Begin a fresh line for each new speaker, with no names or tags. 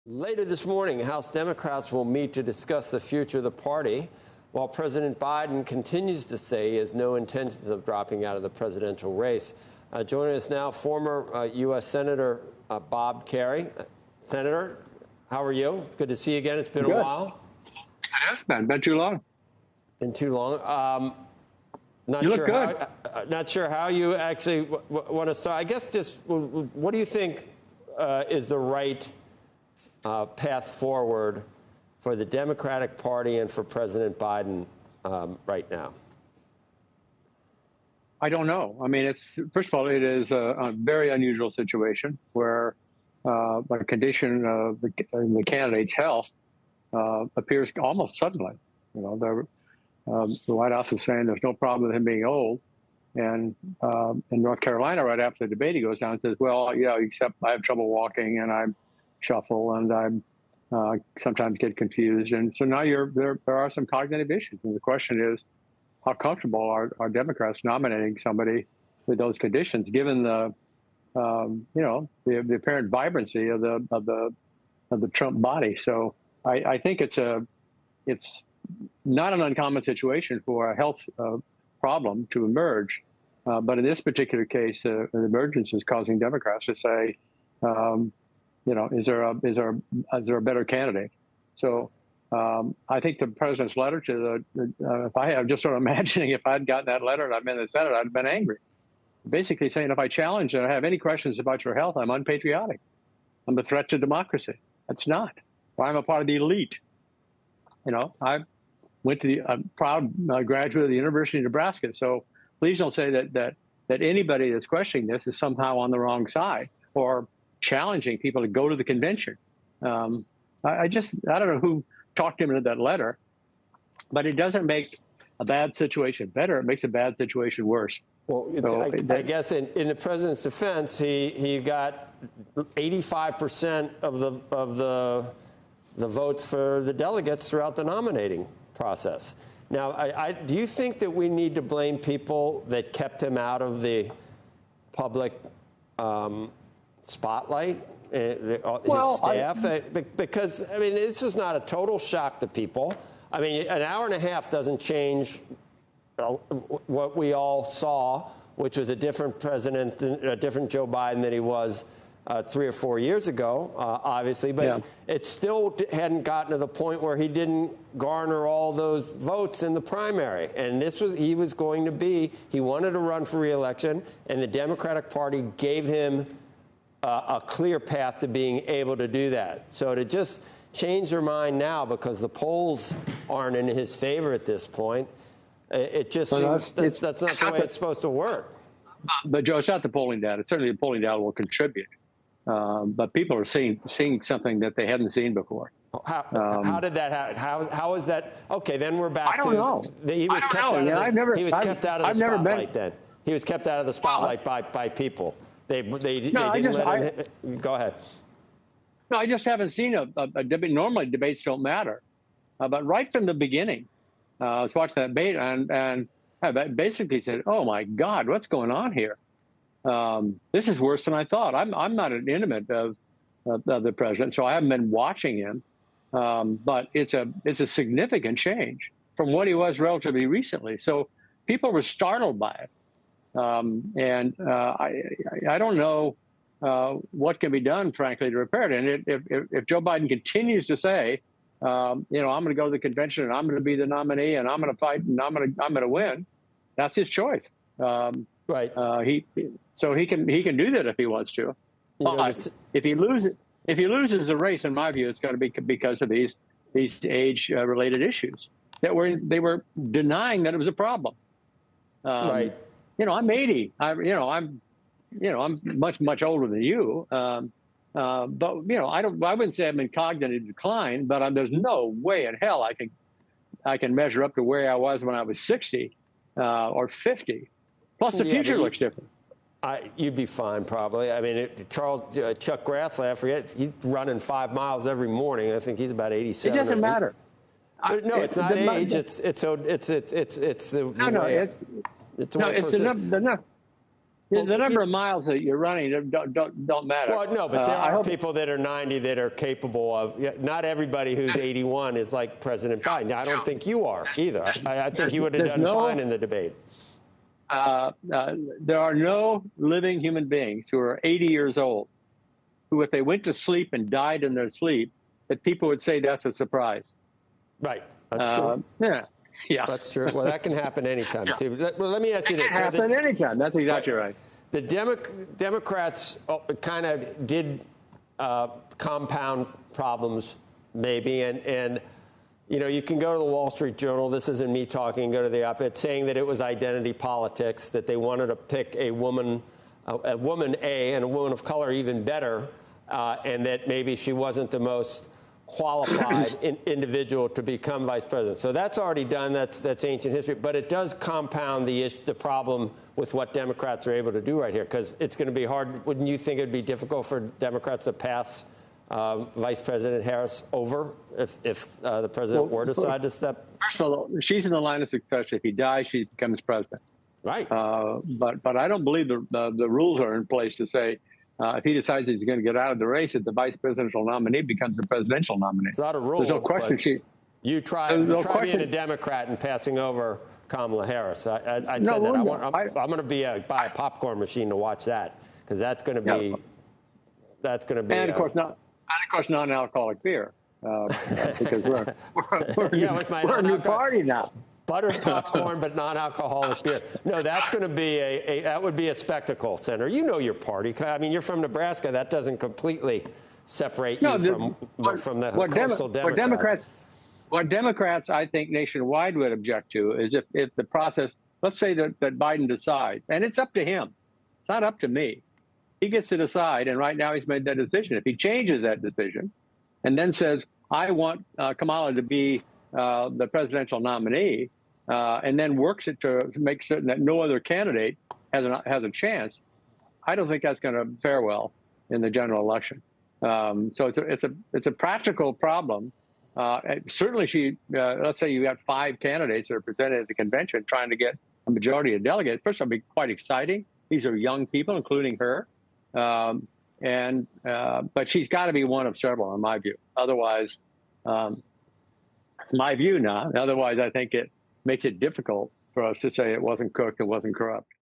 Later this morning, House Democrats will meet to discuss the future of the party, while President Biden continues to say he has no intentions of dropping out of the presidential race. Joining us now, former U.S. Senator Bob Kerrey. Senator, how are you? It's good to see you again. It's been a while.
It has been too long.
Been too long.
You look good.
Not sure how you actually want to start. I guess just what do you think is the right path forward for the Democratic Party and for President Biden right now?
I don't know. I mean, first of all, it is a very unusual situation where a condition of the candidate's health appears almost suddenly. You know, the White House is saying there's no problem with him being old, and in North Carolina, right after the debate, he goes down and says, "Well, yeah, except I have trouble walking and I shuffle and I sometimes get confused." And so now there are some cognitive issues, and the question is, how comfortable are Democrats nominating somebody with those conditions, given the apparent vibrancy of the Trump body? So I think it's not an uncommon situation for a health problem to emerge, but in this particular case, an emergence is causing Democrats to say, is there a better candidate? So I think the president's letter to I'm just sort of imagining if I'd gotten that letter and I'd been in the Senate, I'd have been angry. Basically saying, if I challenge and I have any questions about your health, I'm unpatriotic. I'm a threat to democracy. That's not. Or I'm a part of the elite. You know, I went to a proud graduate of the University of Nebraska. So please don't say that anybody that's questioning this is somehow on the wrong side or challenging people to go to the convention. I don't know who talked him into that letter, but it doesn't make a bad situation better. It makes a bad situation worse.
Well, I guess in the president's defense, he got 85% of the votes for the delegates throughout the nominating process. Now, do you think that we need to blame people that kept him out of the public spotlight, his staff? Because, I mean, this is not a total shock to people. I mean, an hour and a half doesn't change what we all saw, which was a different president, a different Joe Biden than he was 3 or 4 years ago, obviously. But it still hadn't gotten to the point where he didn't garner all those votes in the primary. And he was going to be, he wanted to run for re-election, and the Democratic Party gave him a clear path to being able to do that. So to just change their mind now because the polls aren't in his favor at this point, it just seems that's not the way it's supposed to work.
But, Joe, it's not the polling data. Certainly the polling data will contribute. But people are seeing something that they hadn't seen before.
How did that happen? How is that? Okay, then we're back to.
I don't know.
He was kept out of the spotlight then. He was kept out of the spotlight by people. They didn't let him. Go ahead.
No, I just haven't seen a debate. Normally, debates don't matter. But right from the beginning, I was watching that debate and I basically said, "Oh, my God, what's going on here? This is worse than I thought." I'm not an intimate of the president, so I haven't been watching him. But it's a significant change from what he was relatively recently. So people were startled by it. And I don't know what can be done, frankly, to repair it. And if Joe Biden continues to say, I'm going to go to the convention and I'm going to be the nominee and I'm going to fight and I'm going to win, that's his choice.
Right.
He can do that if he wants to. But if he loses the race, in my view, it's going to be because of these age-related issues that they were denying that it was a problem.
Right.
I'm 80. I'm much older than you. But I wouldn't say I'm in cognitive decline. But there's no way in hell I can measure up to where I was when I was 60 or 50. Plus, the future looks different.
You'd be fine, probably. I mean, Chuck Grassley, I forget, he's running 5 miles every morning. I think he's about 87.
It doesn't matter.
No, it's not age. It's the way.
the number of miles that you're running don't matter.
Well, no, but there are people that are 90 that are capable of. Not everybody who's 81 is like President Biden. I don't think you are either. I think you would have done fine in the debate.
There are no living human beings who are 80 years old who, if they went to sleep and died in their sleep, that people would say that's a surprise.
Right. That's true.
Yeah.
That's true. Well, that can happen anytime, too. Well, let me ask you this.
It can happen anytime. That's exactly right.
The Democrats kind of did compound problems, maybe, and you can go to the Wall Street Journal. This isn't me talking. Go to the op-ed saying that it was identity politics, that they wanted to pick a woman A and a woman of color even better, and that maybe she wasn't the most qualified individual to become vice president. So that's already done. That's ancient history. But it does compound the problem with what Democrats are able to do right here, because it's going to be hard. Wouldn't you think it'd be difficult for Democrats to pass Vice President Harris over if the president were to decide to step?
First of all, she's in the line of succession. If he dies, she becomes president.
Right.
But I don't believe the rules are in place to say if he decides he's going to get out of the race, that the vice presidential nominee becomes the presidential nominee.
It's not a rule.
There's no question
you try being a Democrat and passing over Kamala Harris. I said that. I'm going to buy a popcorn machine to watch that, because that's going to be
and of course non-alcoholic beer, because we're a new party now.
Buttered popcorn, but non-alcoholic beer. No, that's going to be that would be a spectacle, Senator. You know your party. I mean, you're from Nebraska. That doesn't completely separate you from the coastal Democrats.
What Democrats, I think, nationwide would object to is if the process, let's say that Biden decides, and it's up to him. It's not up to me. He gets to decide, and right now he's made that decision. If he changes that decision and then says, I want Kamala to be the presidential nominee, and then works it to make certain that no other candidate has a chance, I don't think that's going to fare well in the general election. So it's a practical problem. Certainly, let's say you got 5 candidates that are presented at the convention trying to get a majority of delegates. First, it'll be quite exciting. These are young people, including her, but she's got to be one of several, in my view. Otherwise, it's my view now. Otherwise, I think it makes it difficult for us to say it wasn't cooked, it wasn't corrupt.